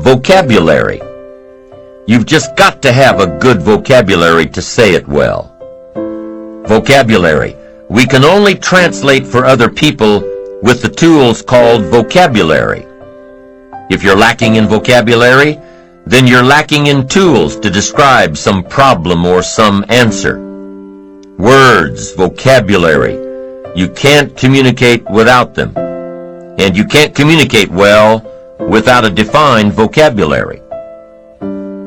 vocabulary. You've just got to have a good vocabulary to say it well. Vocabulary. We can only translate for other people with the tools called vocabulary. If you're lacking in vocabulary, then you're lacking in tools to describe some problem or some answer. Words, vocabulary. You can't communicate without them. And you can't communicate well without a defined vocabulary.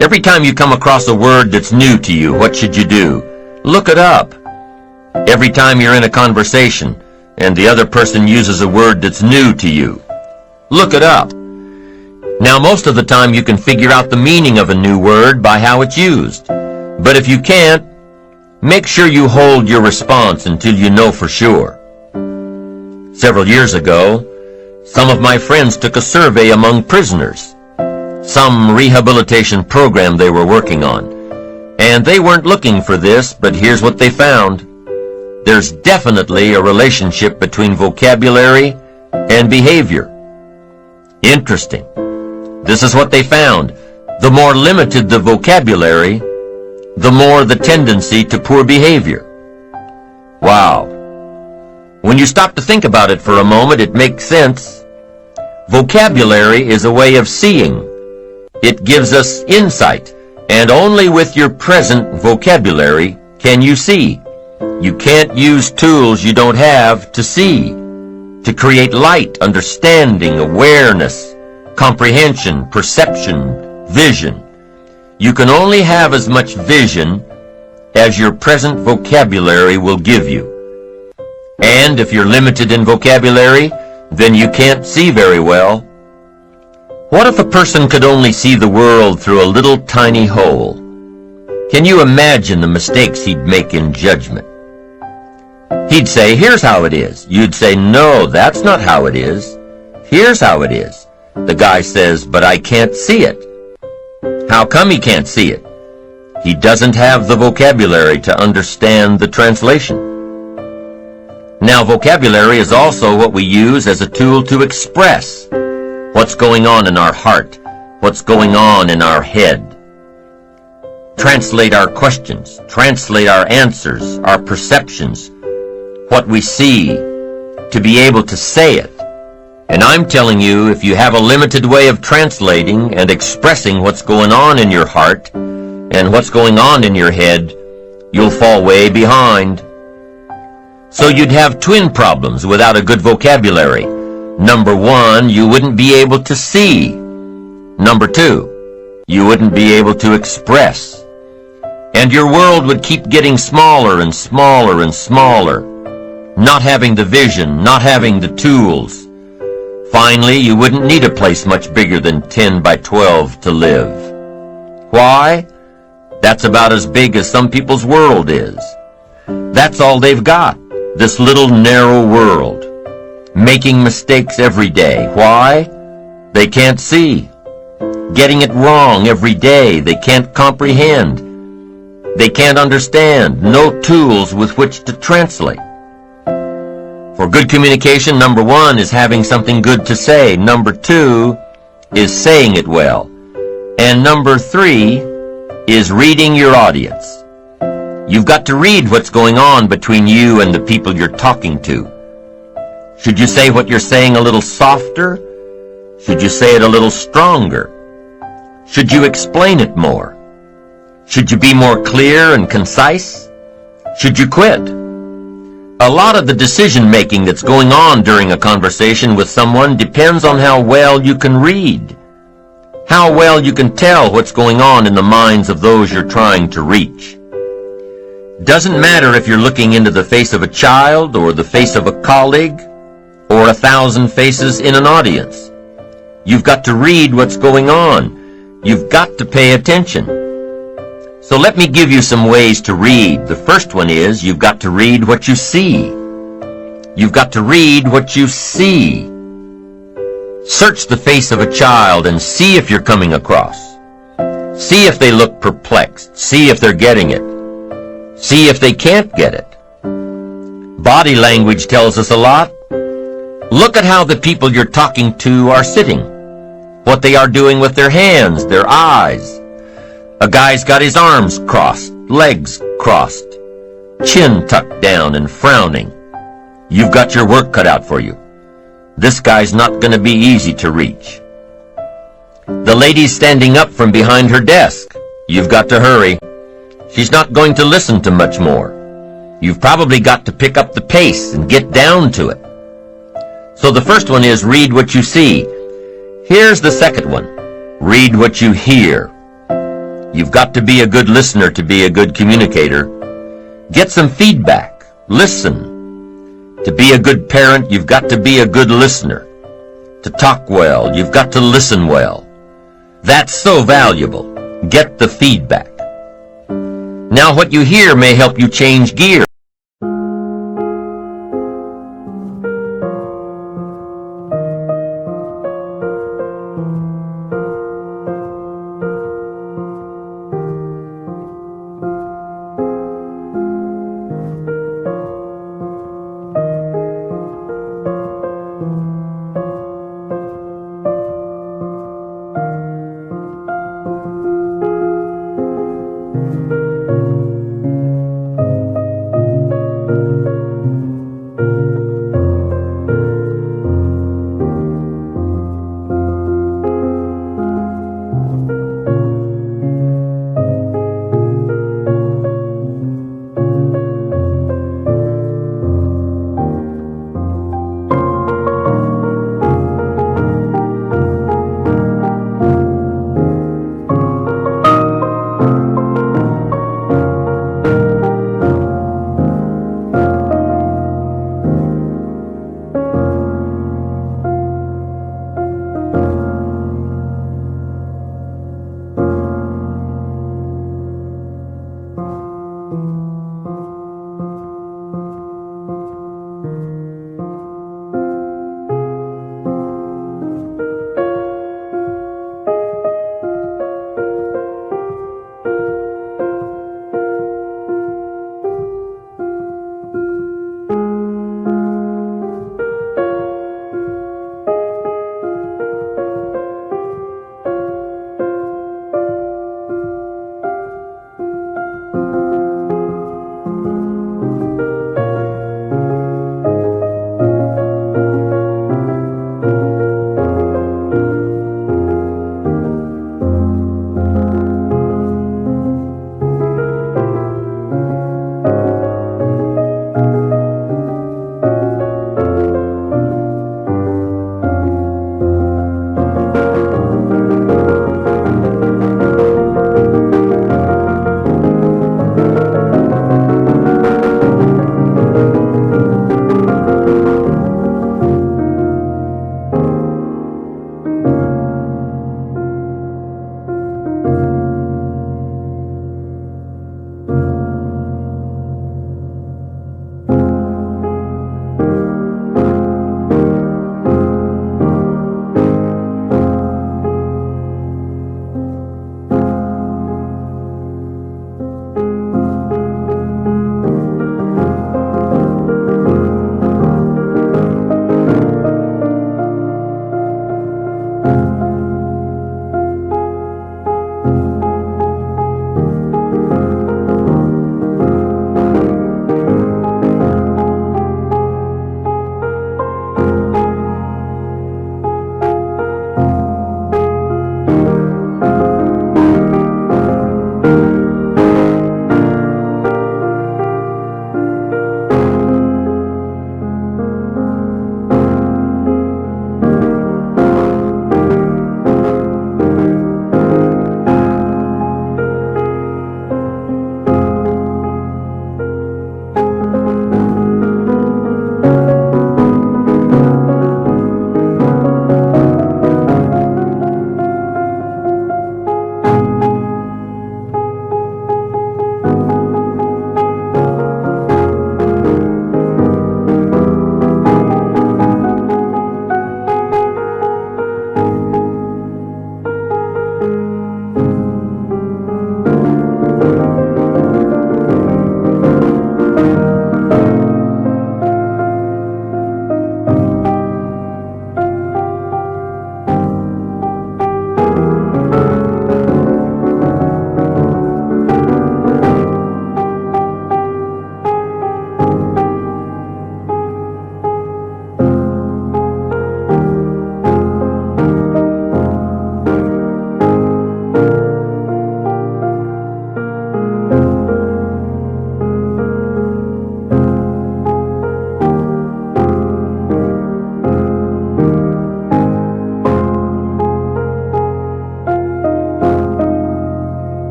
Every time you come across a word that's new to you, what should you do? Look it up. Every time you're in a conversation and the other person uses a word that's new to you, look it up. Now, most of the time you can figure out the meaning of a new word by how it's used. But if you can't, make sure you hold your response until you know for sure. Several years ago, some of my friends took a survey among prisoners, some rehabilitation program they were working on. And they weren't looking for this, but here's what they found. There's definitely a relationship between vocabulary and behavior. Interesting. This is what they found. The more limited the vocabulary, the more the tendency to poor behavior. Wow. When you stop to think about it for a moment, it makes sense. Vocabulary is a way of seeing. It gives us insight, and only with your present vocabulary can you see. You can't use tools you don't have to see, to create light, understanding, awareness, comprehension, perception, vision. You can only have as much vision as your present vocabulary will give you. And if you're limited in vocabulary, then you can't see very well. What if a person could only see the world through a little tiny hole? Can you imagine the mistakes he'd make in judgment? He'd say, here's how it is. You'd say, no, that's not how it is. Here's how it is. The guy says, but I can't see it. How come he can't see it? He doesn't have the vocabulary to understand the translation. Now, vocabulary is also what we use as a tool to express what's going on in our heart, what's going on in our head. Translate our questions, translate our answers, our perceptions, what we see, to be able to say it. And I'm telling you, if you have a limited way of translating and expressing what's going on in your heart and what's going on in your head, you'll fall way behind. So you'd have twin problems without a good vocabulary. Number one, you wouldn't be able to see. Number two, you wouldn't be able to express. And your world would keep getting smaller and smaller and smaller, not having the vision, not having the tools. Finally, you wouldn't need a place much bigger than 10 by 12 to live. Why? That's about as big as some people's world is. That's all they've got, this little narrow world, making mistakes every day. Why? They can't see. Getting it wrong every day. They can't comprehend. They can't understand. No tools with which to translate. For good communication, number one is having something good to say. Number two is saying it well. And number three is reading your audience. You've got to read what's going on between you and the people you're talking to. Should you say what you're saying a little softer? Should you say it a little stronger? Should you explain it more? Should you be more clear and concise? Should you quit? A lot of the decision-making that's going on during a conversation with someone depends on how well you can read, how well you can tell what's going on in the minds of those you're trying to reach. Doesn't matter if you're looking into the face of a child or the face of a colleague or 1,000 faces in an audience. You've got to read what's going on. You've got to pay attention. So let me give you some ways to read. The first one is you've got to read what you see. You've got to read what you see. Search the face of a child and see if you're coming across. See if they look perplexed. See if they're getting it. See if they can't get it. Body language tells us a lot. Look at how the people you're talking to are sitting. what they are doing with their hands, their eyes. A guy's got his arms crossed, legs crossed, chin tucked down and frowning. You've got your work cut out for you. This guy's not going to be easy to reach. The lady's standing up from behind her desk. You've got to hurry. She's not going to listen to much more. You've probably got to pick up the pace and get down to it. So the first one is read what you see. Here's the second one. Read what you hear. You've got to be a good listener to be a good communicator. Get some feedback. Listen. To be a good parent, you've got to be a good listener. To talk well, you've got to listen well. That's so valuable. Get the feedback. Now what you hear may help you change gear.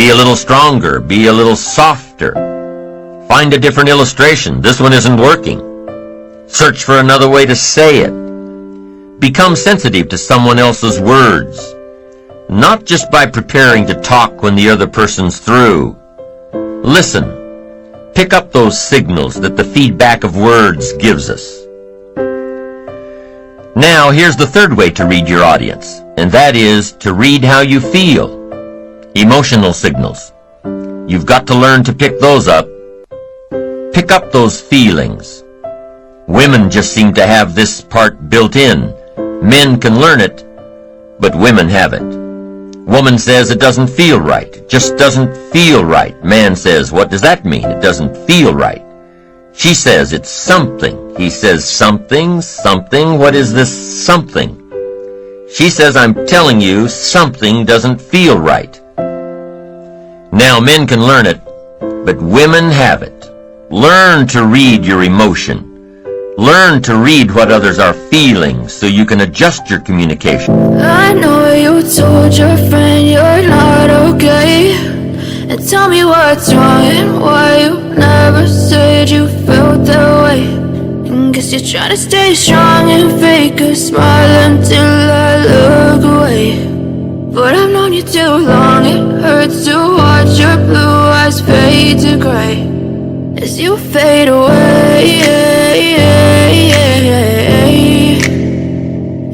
Be a little stronger. Be a little softer. Find a different illustration. This one isn't working. Search for another way to say it. Become sensitive to someone else's words, not just by preparing to talk when the other person's through. Listen. Pick up those signals that the feedback of words gives us. Now, here's the third way to read your audience, and that is to read how you feel. Emotional signals. You've got to learn to pick those up. Pick up those feelings. Women just seem to have this part built in. Men can learn it, but women haven't. Woman says it doesn't feel right. It just doesn't feel right. Man says, what does that mean? It doesn't feel right. She says it's something. He says something, something. What is this something? She says, I'm telling you, something doesn't feel right. Now, men can learn it, but women haven't. Learn to read your emotion. Learn to read what others are feeling so you can adjust your communication. I know you told your friend you're not okay, and tell me what's wrong and why you never said you felt that way. And guess you're trying to stay strong and fake a smile until I look away. But I've known you too long, it hurts to watch your blue eyes fade to gray as you fade away,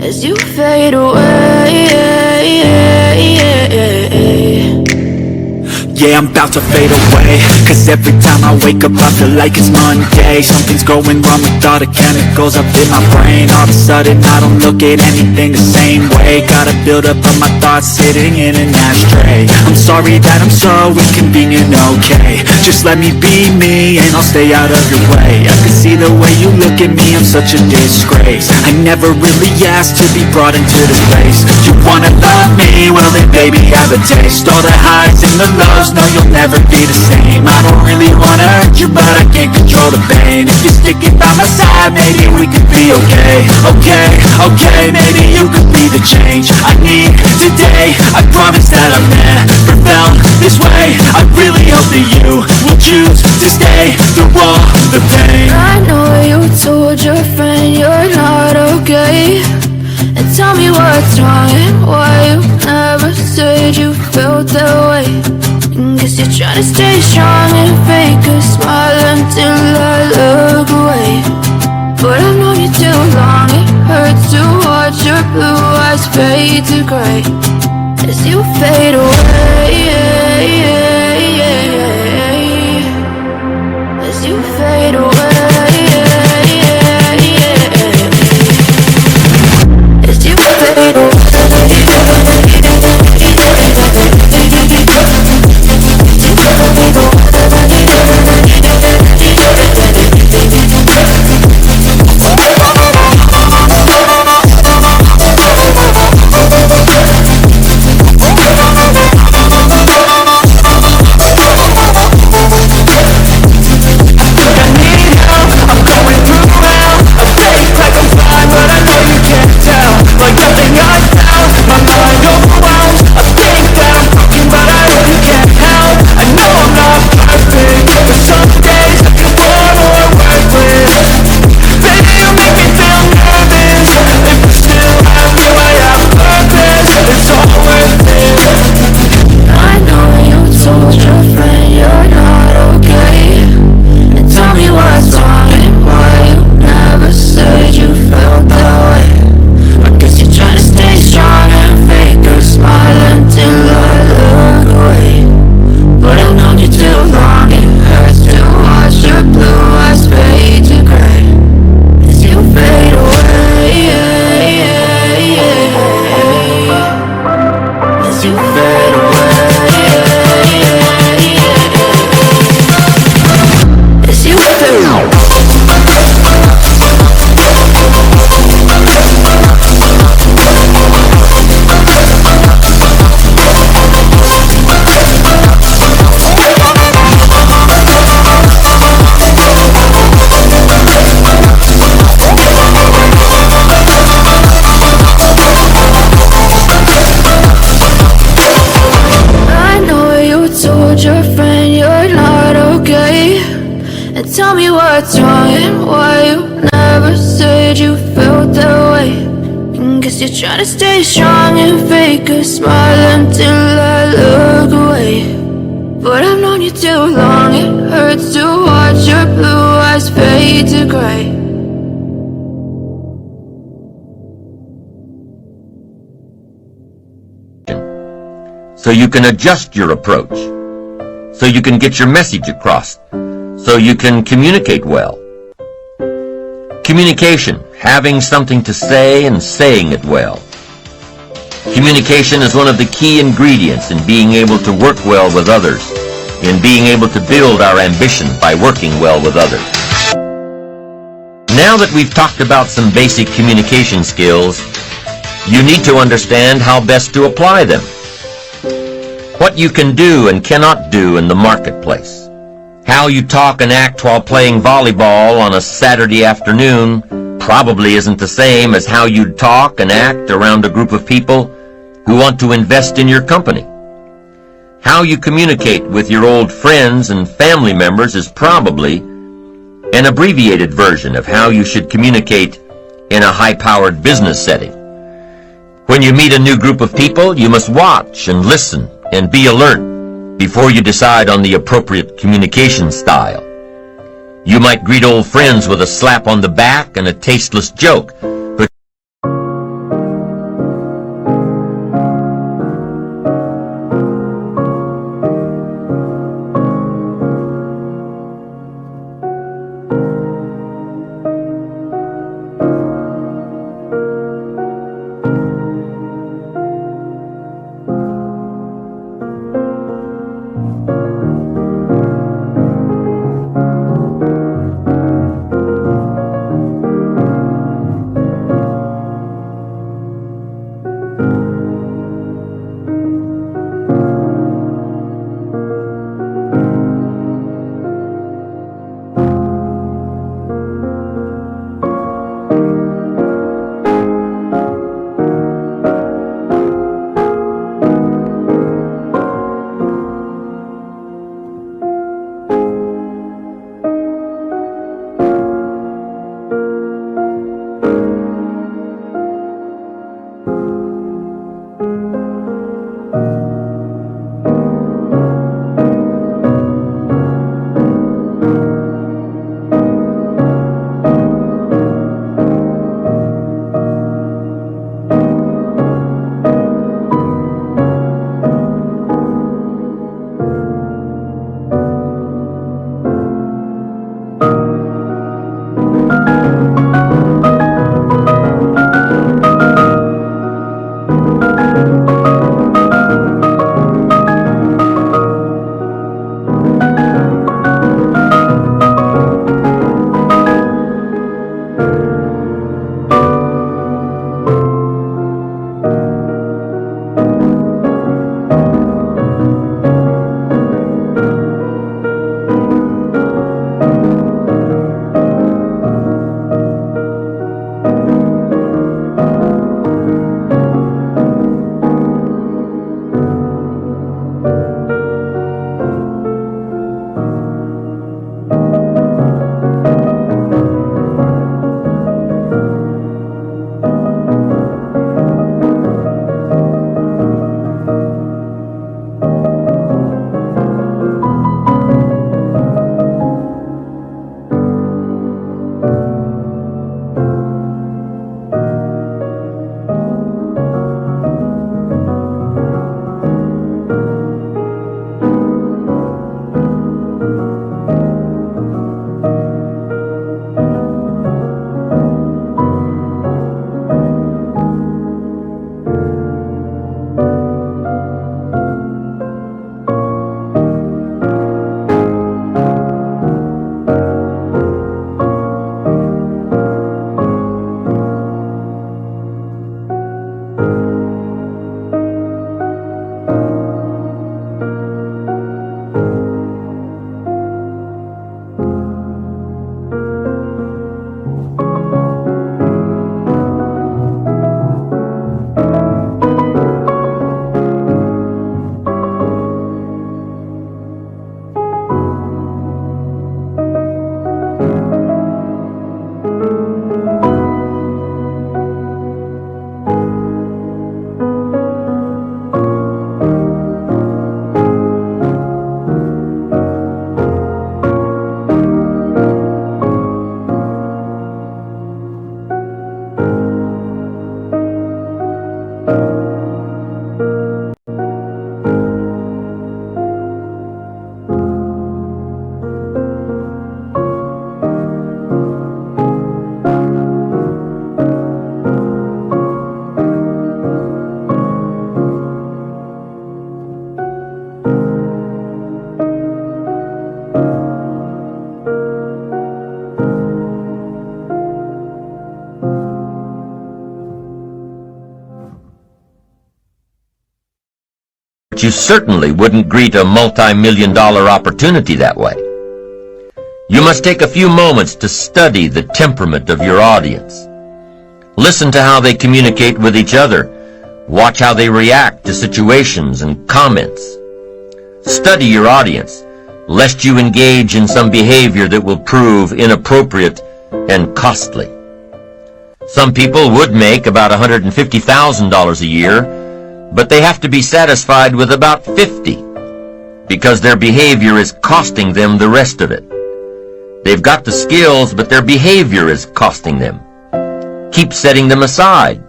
as you fade away. Yeah, I'm about to fade away, cause every time I wake up I feel like it's Monday. Something's going wrong with all the chemicals up in my brain. All of a sudden I don't look at anything the same way. Gotta build up of my thoughts sitting in an ashtray. I'm sorry that I'm so inconvenient, okay. Just let me be me and I'll stay out of your way. I can see the way you look at me, I'm such a disgrace. I never really asked to be brought into this place. You wanna love me? Well then baby have a taste. All the highs and the lows, no, you'll never be the same. I don't really wanna hurt you, but I can't control the pain. If you're sticking by my side, maybe we could be okay. Okay, maybe you could be the change I need today. I promise that I've never felt this way. I really hope that you will choose to stay through all the pain. I know you told your friend you're not okay, and tell me what's wrong and why you never said you felt that way. And guess you're trying to stay strong and fake a smile until I look away. But I've known you too long, it hurts to watch your blue eyes fade to gray as you fade away, as you fade away, as you fade away. And tell me what's wrong and why you never said you felt that way. And guess you're trying to stay strong and fake a smile until I look away. But I've known you too long, it hurts to watch your blue eyes fade to gray. So you can adjust your approach, so you can get your message across, so you can communicate well. Communication, having something to say and saying it well. Communication is one of the key ingredients in being able to work well with others, in being able to build our ambition by working well with others. Now that we've talked about some basic communication skills, you need to understand how best to apply them. What you can do and cannot do in the marketplace. How you talk and act while playing volleyball on a Saturday afternoon probably isn't the same as how you'd talk and act around a group of people who want to invest in your company. How you communicate with your old friends and family members is probably an abbreviated version of how you should communicate in a high-powered business setting. When you meet a new group of people, you must watch and listen and be alert before you decide on the appropriate communication style. You might greet old friends with a slap on the back and a tasteless joke, but you certainly wouldn't greet a multi-million-dollar opportunity that way. You must take a few moments to study the temperament of your audience. Listen to how they communicate with each other. Watch how they react to situations and comments. Study your audience, lest you engage in some behavior that will prove inappropriate and costly. Some people would make about $150,000 a year, but they have to be satisfied with about $50,000 because their behavior is costing them the rest of it. They've got the skills, but their behavior is costing them. Keep setting them aside.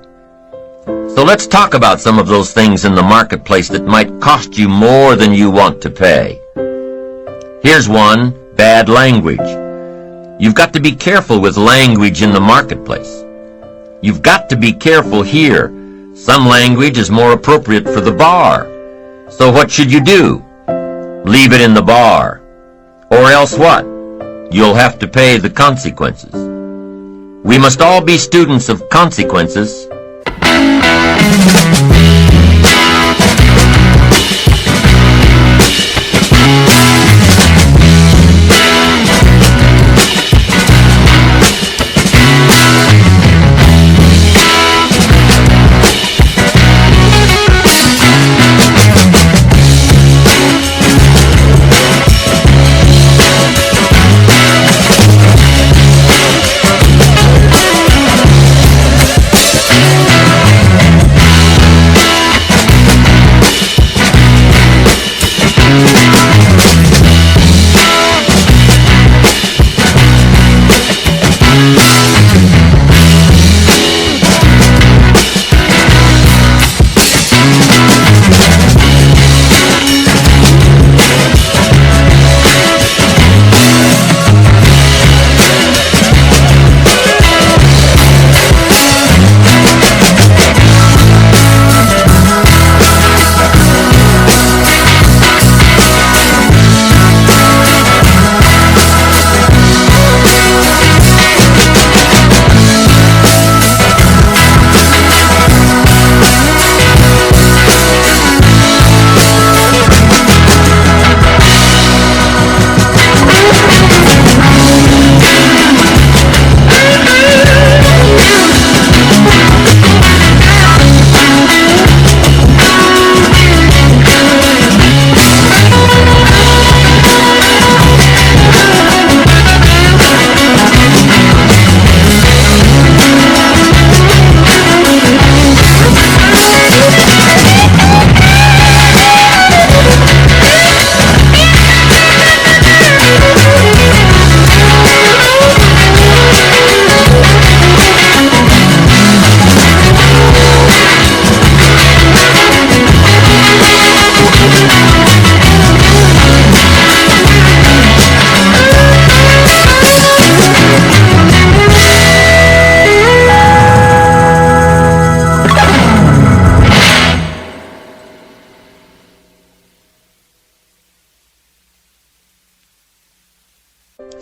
So let's talk about some of those things in the marketplace that might cost you more than you want to pay. Here's one: bad language. You've got to be careful with language in the marketplace. You've got to be careful here. Some language is more appropriate for the bar. So what should you do? Leave it in the bar. Or else what? You'll have to pay the consequences. We must all be students of consequences.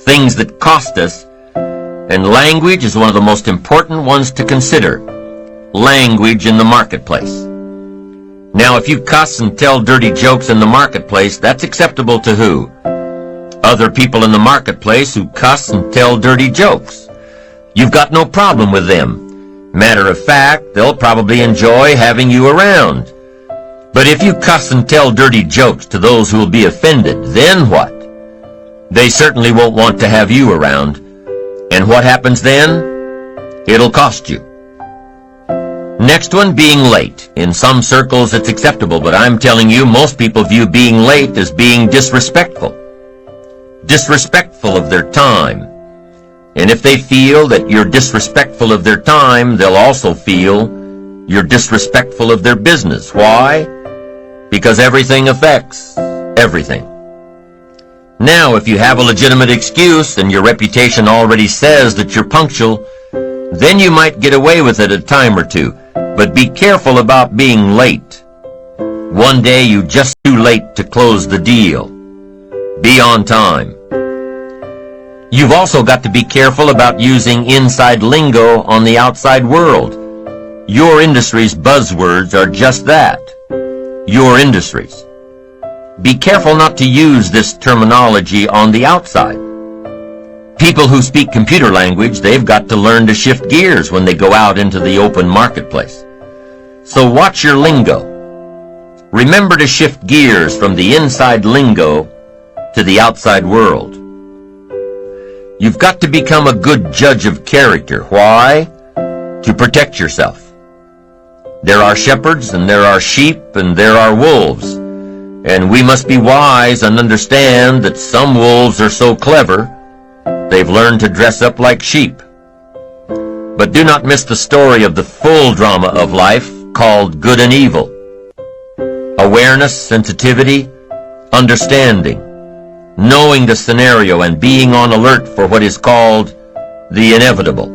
Things that cost us, and language is one of the most important ones to consider. Language in the marketplace. Now, if you cuss and tell dirty jokes in the marketplace, that's acceptable to who? Other people in the marketplace who cuss and tell dirty jokes. You've got no problem with them. Matter of fact, they'll probably enjoy having you around. But if you cuss and tell dirty jokes to those who will be offended, then what? They certainly won't want to have you around. And what happens then? It'll cost you. Next one, being late. In some circles it's acceptable, but I'm telling you, most people view being late as being disrespectful. Disrespectful of their time. And if they feel that you're disrespectful of their time, they'll also feel you're disrespectful of their business. Why? Because everything affects everything. Now, if you have a legitimate excuse and your reputation already says that you're punctual, then you might get away with it a time or two. But be careful about being late. One day you're just too late to close the deal. Be on time. You've also got to be careful about using inside lingo on the outside world. Your industry's buzzwords are just that. your industries. Be careful not to use this terminology on the outside. People who speak computer language, they've got to learn to shift gears when they go out into the open marketplace. So watch your lingo. Remember to shift gears from the inside lingo to the outside world. You've got to become a good judge of character. Why? To protect yourself. There are shepherds, and there are sheep, and there are wolves. And we must be wise and understand that some wolves are so clever, they've learned to dress up like sheep. But do not miss the story of the full drama of life called good and evil. Awareness, sensitivity, understanding, knowing the scenario and being on alert for what is called the inevitable.